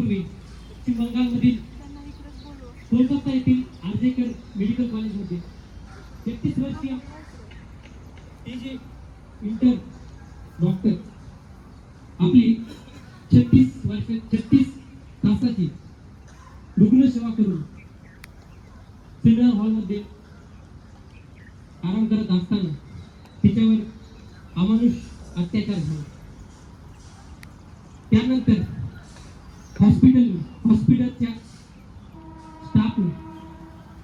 वर्षापूर्वी पश्चिम बंगालमधील कोलकाता येथील आर्जेकर मेडिकल कॉलेजमध्ये 33 वर्षीय टीजी इंटर डॉक्टर आपली 36 तासाची रुग्णसेवा करून सेमिनार हॉलमध्ये आराम करत असताना तिच्यावर अमानुष अत्याचार झाला. त्यानंतर हॉस्पिटलच्या स्टाफने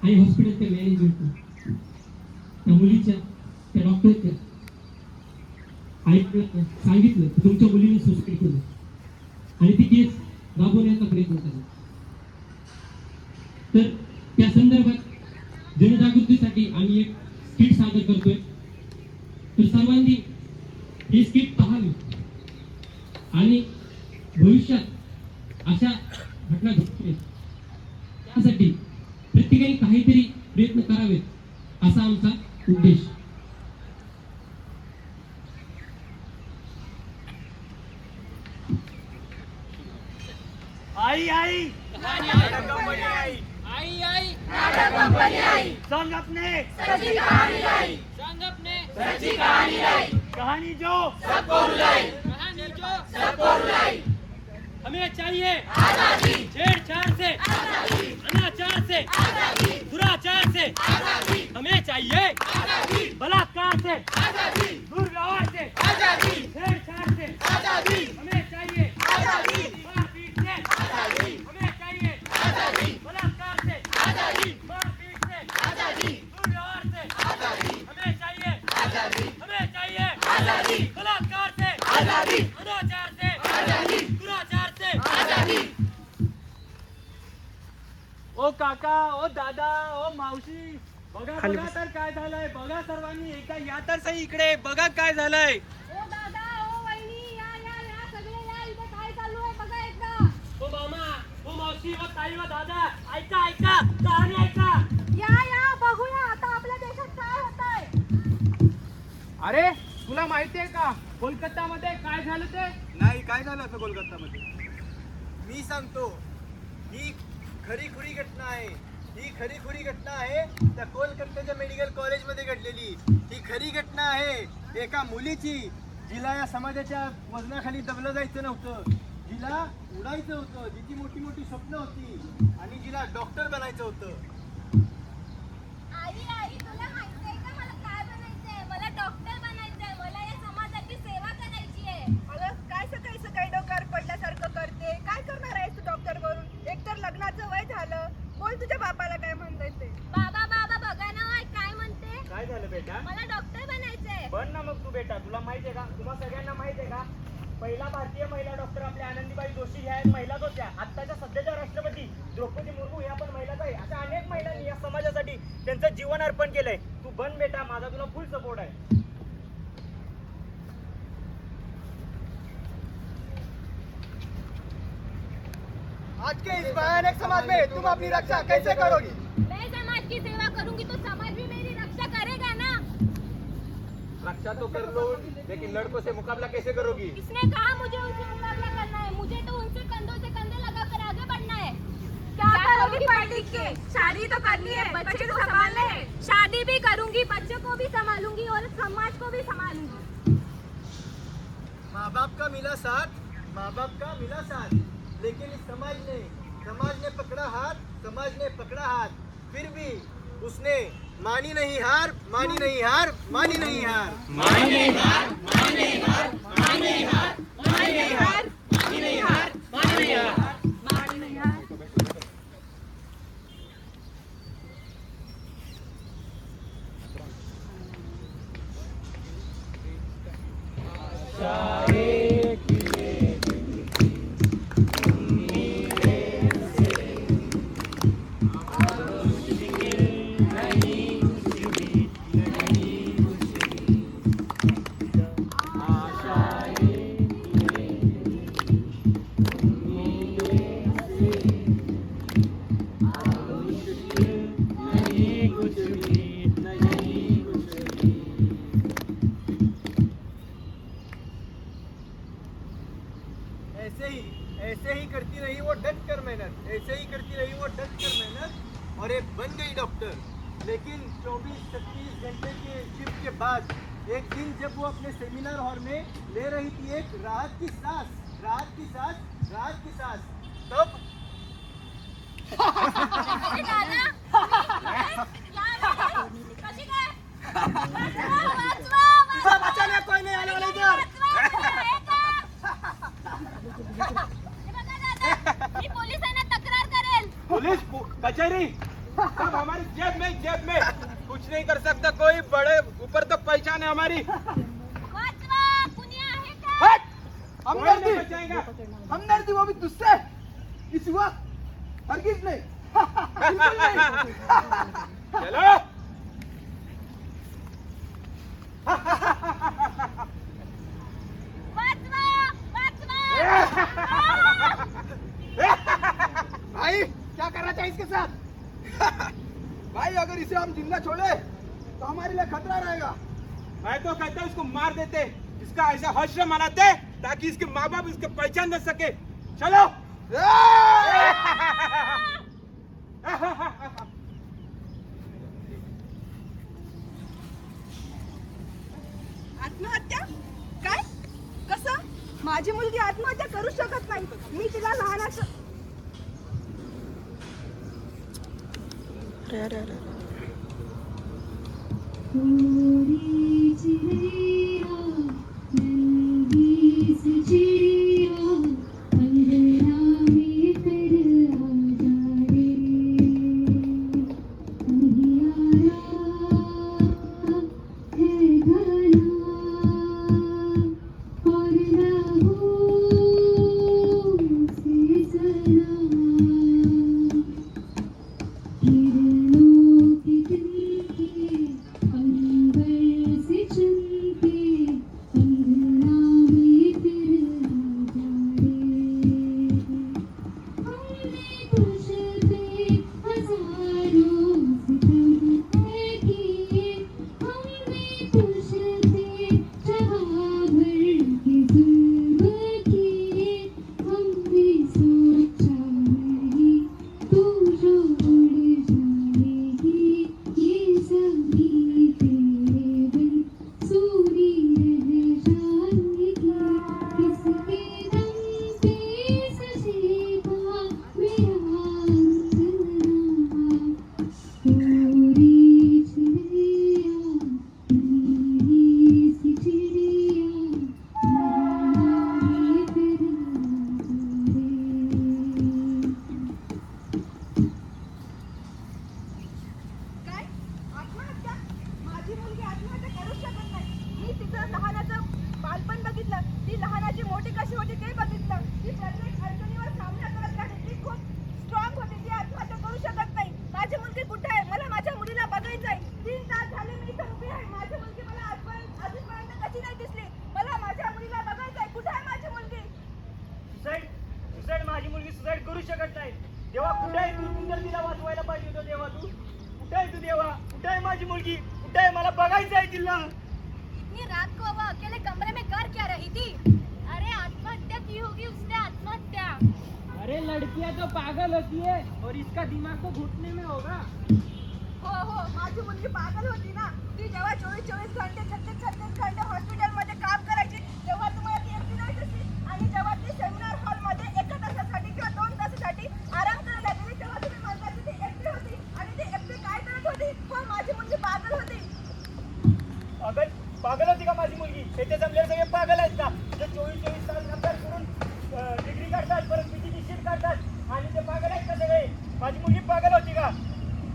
आणि हॉस्पिटलच्या मॅनेजमेंटने त्या मुलीच्या त्या डॉक्टरच्या आईला सांगितलं की तुमच्या मुलीने सुसाईड केलं आणि ती केस राबवण्याचा प्रयत्न केला. तर त्या संदर्भात जनजागृतीसाठी आम्ही एक स्किट सादर करतोय. तर सर्वांनी ही स्किट पाहावी आणि भविष्यात अशा घटना घडू नयेत त्यासाठी प्रत्येकाने काहीतरी प्रयत्न करावेत असा आमचा उद्देश. आई आई नाटक कंपनी आई आई आई नाटक कंपनी आई संग अपने सच्ची कहानी लाई संग अपने सच्ची कहानी लाई कहानी जो सबको रुलाई कहानी जो सबको रुलाई हमें चाहिए आजादी छेड़छाड़ से आजादी अनाचार से आजादी दुराचार से आजादी हमें चाहिए आजादी बलात्कार से आजादी दुर्व्यवहार से आजादी छेड़छाड़ से आजादी हमें चाहिए आजादी मारपीट से आजादी हमें चाहिए आजादी बलात्कार से आजादी मारपीट से आजादी दुर्व्यवहार से आजादी हमें चाहिए आजादी हमें चाहिए आजादी बलात्कार से आजादी अनाचार से आजादी दुराचार से आजादी ओ काका ओ दादा ओ मावशी बघा बघा तर काय झालंय. बघा सर्वांनी एका या तर सही इकडे बघा काय झालंय. ओ दादा ओ वहिनी या या या सगळे या इथे काय चालू आहे बघा एकदा. ओ मामा ओ मावशी ओ ताई ओ दादा ऐका ऐका कहाणी ऐका. या या बघूया आता आपल्या देशात काय होतंय. अरे तुला माहितीये का कोलकाता मध्ये काय झालं ते. नाही, काय झालं असं कोलकातामध्ये? मी सांगतो. ही खरीखुरी घटना आहे. ही खरीखुरी घटना आहे त्या कोलकाताच्या मेडिकल कॉलेजमध्ये घडलेली. ही खरी घटना आहे एका मुलीची, जिला या समाजाच्या वजनाखाली दबलं जायचं नव्हतं, जिला उडायचं होतं, जिची मोठी मोठी स्वप्न होती आणि जिला डॉक्टर बनायचं होतं. आई आई तुला माहितीये का मला काय बनायचंय. मला डॉक्टर बनायचंय. मला या समाजाची सेवा करायची आहे. अगं काय सकाळी सकाळी डोक्यावर पडल्यासारखं करते. काय करणार आहेस तू डॉक्टर बनून. एकतर लग्नाचं वय झालं. बोल तुझ्या बापाला काय म्हणताय ते. बाबा बाबा बघा ना आई काय म्हणते. काय झालं बेटा. मला डॉक्टर बनायचंय. बन ना मग तू बेटा. तुला माहितीये का तुम्हा सगळ्यांना माहितीये का पहिला भारतीय महिला डॉक्टर आपल्या आनंदीबाई जोशी ह्या एक महिलाच होत्या. आत्ताच्या सध्याच्या राष्ट्रपती द्रौपदी मुर्मू ह्या पण महिलाच आहे. अशा अनेक महिलांनी या समाजासाठी त्यांचं जीवन अर्पण केलंय. तू बन बेटा. माझा तुला फुल सपोर्ट आहे. आज के इस भयानक समाज में तुम अपनी रक्षा कैसे करोगी? मैं समाज की सेवा करूंगी तो समाज भी मेरी रक्षा करेगा ना. रक्षा तो कर लो, लेकिन लड़कों से मुकाबला कैसे करोगी? किसने कहा मुझे उनसे मुकाबला करना है. मुझे तो उनसे कंधों से कंधे लगाकर आगे बढ़ना है. क्या करोगी पढ़ लिख के. शादी तो करनी है. बच्चे को संभालने हैं. शादी भी करूंगी. बच्चों को भी संभालूंगी और समाज को भी संभालूंगी. माँ बाप का मिला साथ, माँ बाप का मिला साथ, लेकिन इस समाज ने पकड़ा हाथ, समाज ने पकड़ा हाथ, फिर भी उसने मानी नहीं हार, मानी नहीं हार, मानी नहीं हार, मानी नहीं हार, मानी नहीं हार, मानी नहीं हार, मानी नहीं हार, मानी नहीं हार, मानी नहीं हार, मानी नाही हार. रही वो डट कर मेहनत, ऐसे ही करती रही वो डट कर मेहनत और ये बन गई डॉक्टर। लेकिन 24-36 घंटे के शिफ्ट के बाद एक दिन जब वो अपने सेमिनार हॉल में ले रही थी एक राहत की सांस, तब अरे दादा, कशी काय? वाचवा. बचाने कोई नहीं आने वाला इधर। हे बघा दादा, मी पोलिसांना तक्रार करेल. पुलिस कचहरी सब हमारी जेब में कुछ नहीं कर सकता कोई, बड़े ऊपर तो पहचान है हमारी। वाचवा, कुणी आहे का? हट! कोई नहीं हमदर्दी बचाएगा। हमदर्दी वो भी तुझसे इस वक्त हरगिज नहीं। बिल्कुल नहीं। चलो वाचवा. भाई क्या करना चाहिए इसके साथ? भाई अगर इसे हम जिंदा छोड़े तो हमारे लिए खतरा रहेगा। मैं तो कहता हूँ इसको मार देते, इसका ऐसा हश्र मनाते ताकि इसके माँ बाप इसके पहचान न सके। चलो आत्महत्या? काय? कसं? माझी मुलगी आत्महत्या करू शकत नाही. मी तिला लहानाचं थोड़ी चिड़िया नन्ही सी चिड़िया अंगना में फिर आ जा रे, अंधियारा है घना और लहू से सना, किरणों के तिनके अंबर से चमके अंगना में फिर आ जा रे, हमने तुझ पे हजारों सितम किए, हमने तुझ पे जहाँ भर के जुल्म किए, हमने सोचा नहीं तू जो उड़ जाएगी, ये सभी तेरे बिन सूरी रह जाएगी, किसके दम पे सजेगा मेरा अंगना, थोड़ी चिड़िया नन्ही सी चिड़िया अंगना में फिर आ जा रे। काय? आत्महत्या? माझी मुलगी आत्महत्या करू शकत नाही. मी तिचं लहानाचं बालपण बघितलं, ती लहानाची मोठी कशी होती ते बघितलं. ती प्रत्येक अडचणीवर सामना करत राहते. ती खूप स्ट्रॉंग होती. ती आत्महत्या करू शकत नाही. माझी मुलगी कुठे आहे? मला माझ्या मुलीला बघायचं आहे. 3 तास झाले मी इथं उभी आहे. माझी मुलगी मला अजूनपर्यंत कशी नाही दिसली? मला माझ्या मुलीला बघायचं आहे. कुठे आहे माझी मुलगी? सुसाईड माझी मुलगी सुसाईड करू शकत नाही. देवा कुठे आहे तू? तू तर तिला वाचवायला पाहिजे होतं. देवा तू कुठे आहे? तू देवा कुठे आहे? माझी मुलगी कुठे आहे? मला बघायचं आहे तिला. इतनी रात को वो अकेले कमरे में कर क्या रही थी? अरे आत्महत्या की होगी उसने, आत्महत्या. अरे लड़कियां तो पागल होती है और इसका दिमाग तो घुटने में होगा. हो माझी मुलगी पागल होती ना. ती जेव्हा 24 घंटे 36 घंटे हॉस्पिटलमध्ये काम करायची तेव्हा तुम्हाला ती एकटी नाही दिसली. आणि जेव्हा ती सेमिनार हॉलमध्ये 1 तासासाठी किंवा 2 तासासाठी आराम करायला गेली तेव्हा तुम्ही म्हणता की ती एकटी होती. आणि ती एकटी काय करत होती? हो माझी मुलगी पागल होती. पागल होती का माझी मुलगी? येथे जमलेले सगळे पागल आहेत का? जे 24 तास अभ्यास करून डिग्री काढतात, परत पीजीची शीट काढतात आणि ते पागल आहेत का सगळे? माझी मुलगी पागल होती का?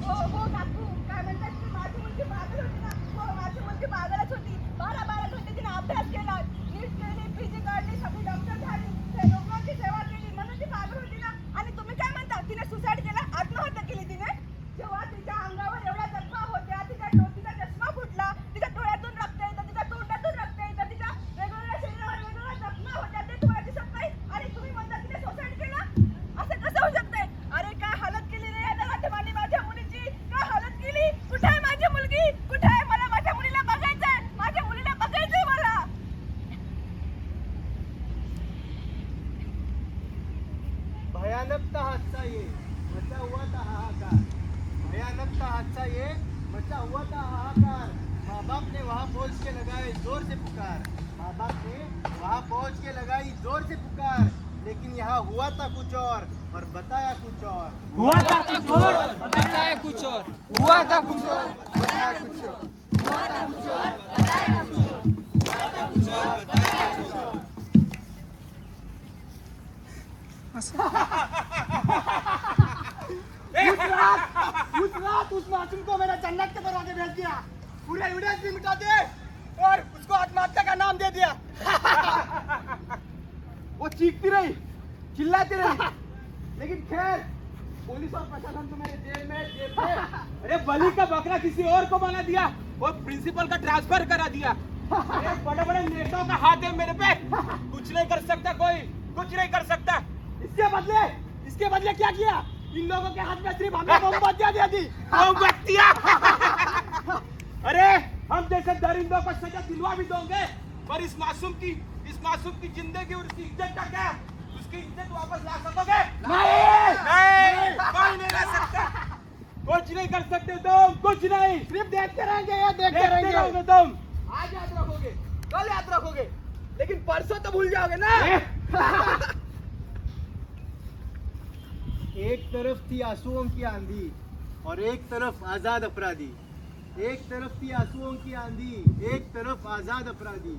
हो काकू काय म्हणतात की माझी मुलगी पागल होती ना? हो माझी मुलगी पागलच होती. 12 घंटे तिने अभ्यास केला, नीट केली, पीजी काढली, सगळी डॉक्टर झाली, लोकांची सेवा केली म्हणून ती पागल होती ना. आणि तुम्ही काय म्हणता तिने सुसाईड केला, आत्महत्या केली तिने? जेव्हा तिच्या अंगावर एवढ्या जखमा होत्या, तिचा चष्मा फुटला, तिच्या डोळ्यातून रक्त येतं, तिच्या तोंडातून रक्त येतं, तिच्या वेगवेगळ्या शरीरावर वेगवेगळ्या जखमा होत्या, ते तुम्हाला दिसत नाही आणि तुम्ही म्हणता तिने सुसाईड केला? असं कसं होऊ शकतंय? अरे काय हालत केली रे भयानकता हादसा ये मचा हुआ था हाहाकार, भयानकता हादसा ये मचा हुआ था हाहाकार। माँ बाप ने वहाँ पहुँच के लगाए जोर से पुकार, माँ बाप ने वहाँ पहुँच के लगाई जोर से पुकार, लेकिन यहाँ हुआ था कुछ और बताया कुछ और। हुआ था कुछ और बताया कुछ और, हुआ था कुछ और बताया कुछ और। उस रात उस मासूम को मैंने जन्नत के दरवाजे भेज दिया, पूरे एविडेंस भी मिटा दिए और उसको आत्महत्या का नाम दे दिया। वो चीखती रही, चिल्लाती रही, लेकिन खैर पुलिस और प्रशासन तो मेरे जेल में थे। अरे बलि का बकरा किसी और को बना दिया और प्रिंसिपल का ट्रांसफर करा दिया। अरे बड़े बड़े नेताओं का हाथ है मेरे पे, कुछ नहीं कर सकता कोई, कुछ नहीं कर सकता। इसके बदले क्या किया? इन लोगों के हाथ में सिर्फ हमें मोमबत्तियां दे दी। मोमबत्तियां अरे हम जैसे दरिंदों को सजा दिलवा भी दोगे, पर इस मासूम की जिंदगी और उसकी इज्जत का क्या? उसकी इज्जत वापस ला सकोगे? नहीं, कोई नहीं ला सकता, कुछ नहीं कर सकते तुम, कुछ नहीं, सिर्फ देखते रहेंगे या देखते देखते रहेंगे। रहोगे तुम। आज याद रखोगे, कल याद रखोगे, लेकिन परसों तो भूल जाओगे ना। एक तरफ थी आंसुओं की आंधी और एक तरफ आजाद अपराधी, एक तरफ थी आंसुओं की आंधी, एक तरफ आजाद अपराधी,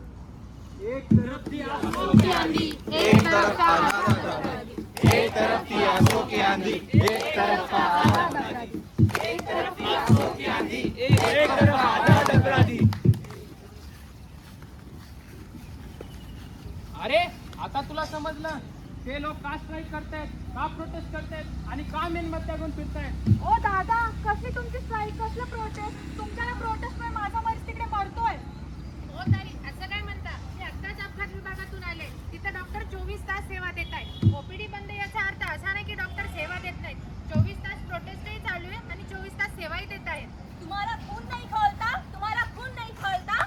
एक तरफ थी आंसुओं की आंधी, एक तरफ आजाद अपराधी, एक तरफ थी आंसुओं की आंधी, एक तरफ आजाद अपराधी, एक तरफ थी आंसुओं की आंधी, एक तरफ आजाद अपराधी। अरे आता तुला समजलं, ते लोक का स्ट्राईक करतायत, का प्रोटेस्ट करतायत आणि का मेणबत्त्या घेऊन फिरतायत? ओ दादा, कसली तुमची स्ट्राईक, कसलं प्रोटेस्ट? तुमच्या प्रोटेस्टमुळे माझा मरीज तिकडे मरतोय. हो ताई, असं काय म्हणता? मी आत्ताच अपघात विभागातून आले. तिथे डॉक्टर 24 तास सेवा देत आहेत. ओपीडी बंद याचा अर्थ असा नाही की डॉक्टर सेवा देत नाहीत. 24 तास प्रोटेस्टही चालू आहे आणि 24 तास सेवाही देत आहेत. तुम्हाला खून नहीं खोलता, तुम्हारा खून नहीं खोलता।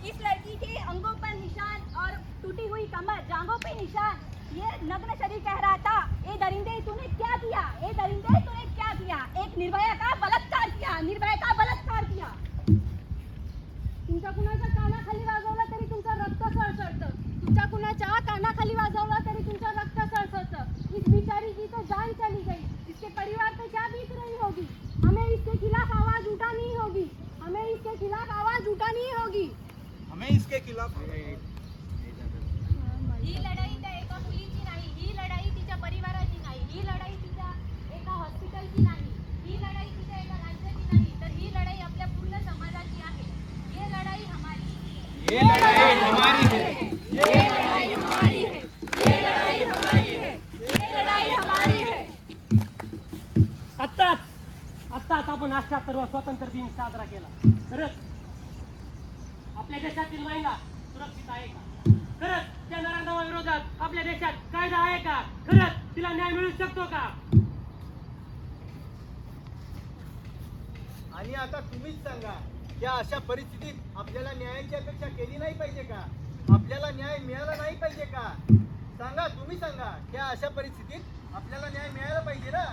इस लड़की के अंगों पर निशान और टूटी हुई कमर, जांघों पे निशान, ये नग्न शरीर कह रहा था, ए दरिंदे तूने क्या किया, ए दरिंदे तूने क्या किया? एक निर्भया का बलात्कार किया, निर्भया का बलात्कार किया। तुमच्या कुणाच्या कानाखाली वाजवला तरी तुमचं रक्त सळसळतं, तुमच्या कुणाच्या कानाखाली वाजवला तरी तुमचं रक्त सळसळतं। इस बिचारी की तो जान चली गई, इसके परिवार पे क्या बीत रही होगी? हमें इसके खिलाफ आवाज उठानी होगी, हमें इसके खिलाफ आवाज उठानी होगी। हमें इसके खिलाफ ही लढाई त्या एका मुलीची नाही, ही लढाई तिच्या परिवाराची नाही, ही लढाई तिच्या एका हॉस्पिटलची नाही, ही लढाई तिच्या एका राज्याची नाही, तर ही लढाई आपल्या पूर्ण समाजाची आहे. ये लढाई हमारी है, ये लढाई हमारी है, ये लढाई हमारी है, ये लढाई हमारी है, ये लढाई हमारी है. आत्ताच आपण 78वा स्वातंत्र्य दिन साजरा केला. खरंच आपल्या देशातील महिला सुरक्षित आहे का? खरंच त्या नराधमाविरोधात आपल्या देशात कायदा आहे का? खरंच तिला न्याय मिळू शकतो का? आणि आता तुम्हीच सांगा, या अशा परिस्थितीत आपल्याला न्यायाची अपेक्षा केली नाही पाहिजे का? आपल्याला न्याय मिळाला नाही पाहिजे का? सांगा, तुम्ही सांगा, या अशा परिस्थितीत आपल्याला न्याय मिळाला पाहिजे ना?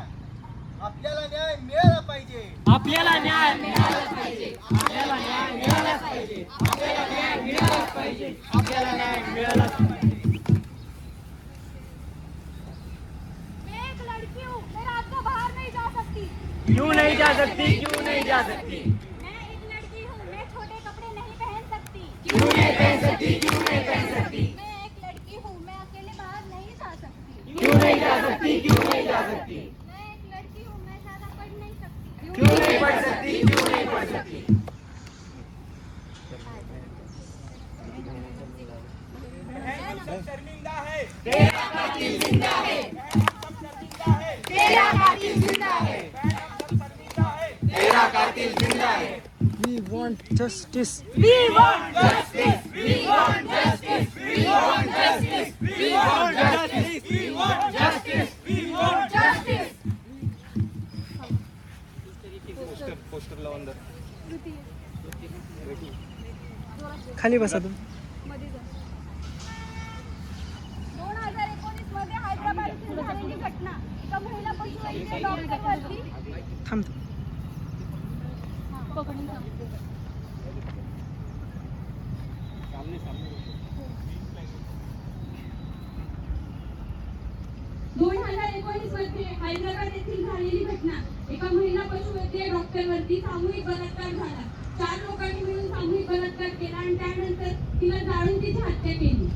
आपल्याला न्याय मिळाला पाहिजे, आपल्याला न्याय मिळाला पाहिजे, आपल्याला न्याय मिळालाच पाहिजे, आपल्याला न्याय मिळालाच पाहिजे, आपल्याला न्याय मिळालाच पाहिजे. मैं एक लड़की हूँ, मैं रात को बाहर नहीं जा सकती। क्यों नहीं जा सकती, क्यों नहीं जा सकती? मैं एक लड़की हूँ, मैं छोटे कपड़े नहीं पहन सकती। क्यों नहीं पहन सकती, क्यों नहीं पहन सकती? मैं एक लड़की हूँ, मैं अकेले बाहर नहीं जा सकती। क्यों नहीं जा सकती, क्यों नहीं जा सकती? मैं एक लड़की हूँ, मैं ज्यादा पढ़ नहीं सकती। क्यों नहीं पढ़ सकती, क्यों नहीं पढ़ सकती? शर्मिंदा है, तेरा कातिल जिंदा है, शर्मिंदा है, तेरा कातिल जिंदा है, शर्मिंदा है। तेरा कातिल जिंदा है. We want justice, we want justice, we want justice, we want justice, we want justice, we want justice, we want justice. Poster लावून धर. खाली बसा तुम्ही. 2019 मध्ये हैदराबाद येथे झालेली घटना पशुवैद्य डॉक्टर वरती पकडून 2019 मध्ये हैदराबाद येथील झालेली घटना. एका महिला पशुवैद्य डॉक्टरवरती सामूहिक बलात्कार झाला. 4 लोकांनी मिळून सामूहिक बलात्कार केला आणि त्यानंतर तिला जाळून तिची हत्या केली.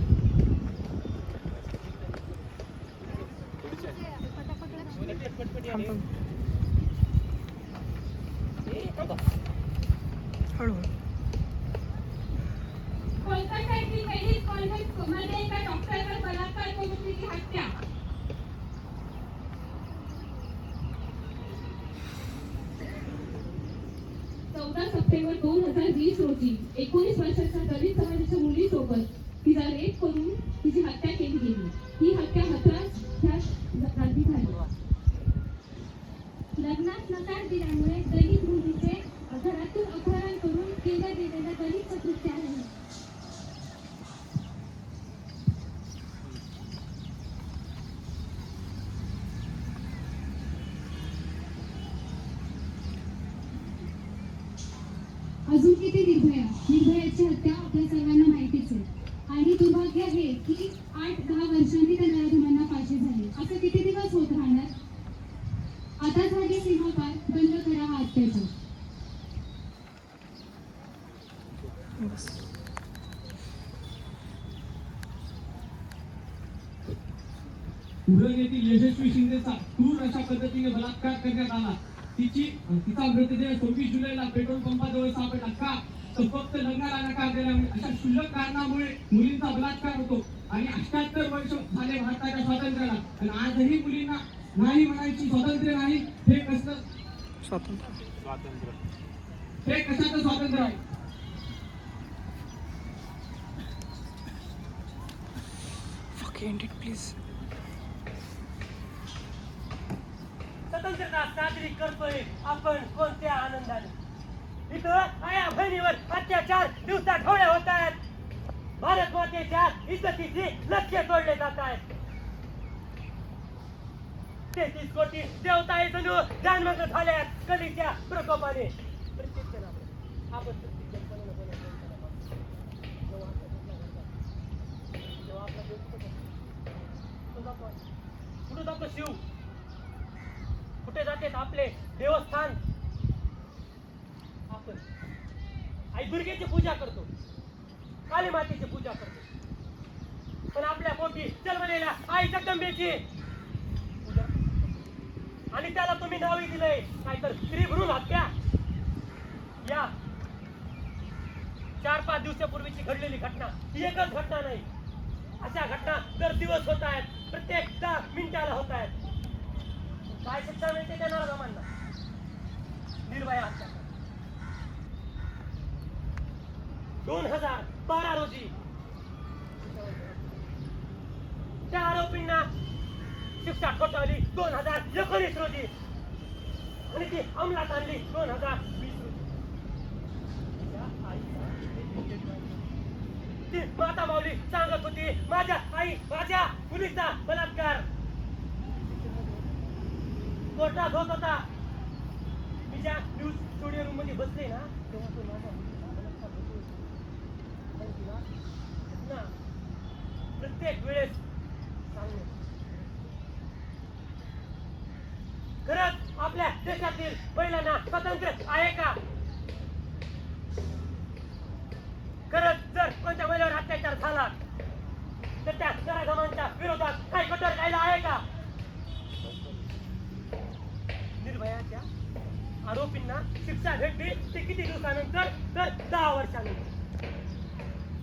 कोलकाता येथील लेडीज कॉन्व्हेंटमध्ये एका डॉक्टरवर बलात्कार करून तिची हत्या. 14 सप्टेंबर 2020 रोजी 19 वर्षाच्या दलित समाजाच्या मुलीसोबत तिचा रेप करून तिची हत्या केली गेली. ही हत्या हाथरस ह्या रात्री झाली. लग्नास नकार दिल्यामुळे दलित मुलीचे घरातून अपहरण करून केलं गेलेलं दलित कृत्य आहे. अजून किती निर्भयाची हत्या आपल्या सर्वांना माहितीच आहे. आणि दुर्भाग्य आहे की 8-10 वर्षांनी त्या नराधमांना फाशी झाली. असं किती दिवस होत राहणार? आता झाली सीमापार, बंद करा हा अत्याचार. उरण येथील यशस्वी शिंदेचा क्रूर अशा पद्धतीने बलात्कार करण्यात आला. तिचा मृतदेह 26 जुलैला पेट्रोल पंपाजवळ सापडला. का? तर फक्त लग्नाला नकार दिल्यामुळे. अशा क्षुल्लक कारणामुळे मुलींचा बलात्कार होतो. आणि 78 वर्ष झाले भारताच्या स्वातंत्र्याला आणि आजही मुलींना नाही म्हणायची स्वातंत्र्य नाही. हे कसलं स्वातंत्र्य? हे कशाचं स्वातंत्र्य आहे? स्वतंत्रता साजरी करतोय आपण कोणत्या आनंदाने. इथं आया बहिणीवर अत्याचार दिवसा ढवळे होत आहेत. भारत मातेच्या इज्जतीची लक्ष्य तोडले जात आहेत. 33 कोटी देवताए जणू जानमग्न झाल्यात कलीच्या प्रकोपाने. प्रत्येक जणावर आपण प्रत्येक कुठं जातो शिव? कुठे जाते आपले देवस्थान? आपण आई दुर्गेची पूजा करतो, काली मातेची पूजा करतो, पण आपल्या पोटी जन्मलेल्या आई जगदंबेची पूजा. आणि त्याला तुम्ही नावही दिलंय काय तर स्त्री भ्रूण हत्या. या 4-5 दिवसापूर्वीची घडलेली घटना ही एकच घटना नाही. अशा घटना दर दिवस होत आहेत, प्रत्येक 10 मिनिटाला होत आहेत. काय शिक्षा मिळते त्या नराधमांना? निर्भया हत्या. 2012 रोजी त्या आरोपींना शिक्षा ठोठावली 2019 रोजी आणि ती अंमलात आणली 2020 रोजी. ती माता माऊली सांगत होती माझ्या आई माझ्या मुलीचा बलात्कार कोर्टात होत होता. मी ज्या न्यूज स्टुडिओ रूम मध्ये बसले ना तेव्हा तो माझा बलात्कार होतो. प्रत्येक वेळेस सांगणे. खरंच आपल्या देशातील महिलांना स्वातंत्र्य आहे का? खरंच जर कोणत्या महिलेवर अत्याचार झाला तर त्या नराधमांच्या विरोधात काही कठोर कायदा आहे का? निर्भयाच्या आरोपींना शिक्षा भेटली ते किती दिवसानंतर? तर 10 वर्षानंतर.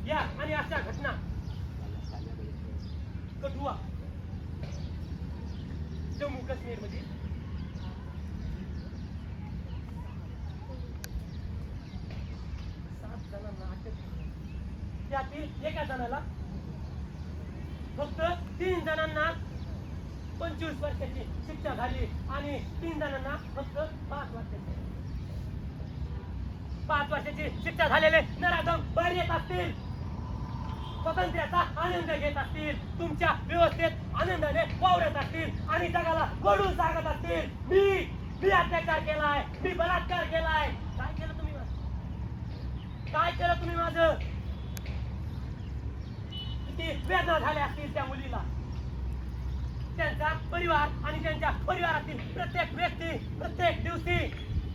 या आणि अशा घटना कठुआ जम्मू काश्मीर मध्ये 7 जणांना अटक केली. त्यातील एका जणाला फक्त 3 जणांना 25 वर्षाची शिक्षा झाली आणि 3 जणांना फक्त 5 वर्षाची. 5 वर्षाची शिक्षा झालेले नराधम बाहेर येत असतील स्वातंत्र्याचा आनंद घेत असतील, तुमच्या व्यवस्थेत आनंदाने वावरत असतील आणि जगाला गोडून सांगत असतील, मी अत्याचार केलाय, मी बलात्कार केलाय. काय केलं तुम्ही माझं? काय केलं तुम्ही माझं? किती वेदना झाल्या असतील त्या मुलीला. त्यांचा परिवार आणि त्यांच्या परिवारातील प्रत्येक व्यक्ती प्रत्येक दिवशी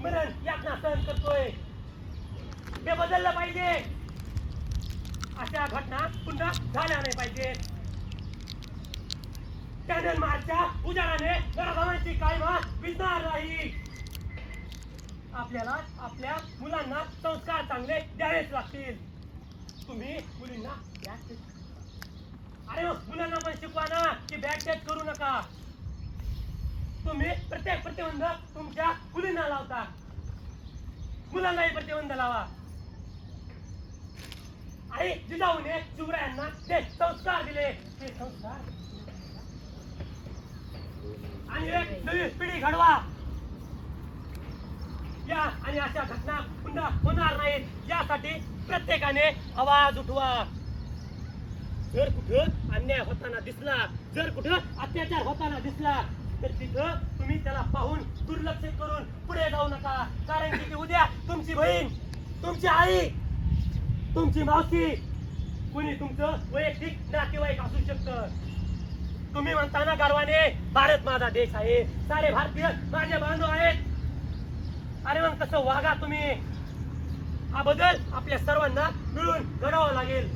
मरण यातना सहन करतोय. हे बदललं पाहिजे. अशा घटना पुन्हा झाल्या नाही पाहिजे. कॅन्डल मार्चच्या उजाडाने घराघरांची काळीमा विझणार नाही. आपल्याला आपल्या मुलांना संस्कार चांगले द्यावेच लागतील. तुम्ही मुलींना बॅग टेस्ट, अरे मुलांना पण शिकवा ना की बॅग टेस्ट करू नका. तुम्ही प्रत्येक प्रतिबंध तुमच्या मुलींना लावता, मुलांनाही प्रतिबंध लावा. आणि जिजाऊने शिवरायांना ते संस्कार दिले, ते संस्कार आणि एक नवी पिढी घडवा. या आणि अशा घटना पुन्हा होणार नाहीत यासाठी प्रत्येकाने आवाज उठवा. जर कुठं अन्याय होताना दिसला, जर कुठं अत्याचार होताना दिसला तर तिथं तुम्ही त्याला पाहून दुर्लक्षित करून पुढे जाऊ नका. कारण की उद्या तुमची बहीण, तुमची आई, तुमची मावशी, कुणी तुमचं वैयक्तिक नातेवाईक असू शकतं. तुम्ही म्हणता ना गर्वाने भारत माझा देश आहे, सारे भारतीय माझे बांधव आहेत. अरे मग तसं वागा तुम्ही. हा बदल आपल्या सर्वांना मिळून घडावा लागेल.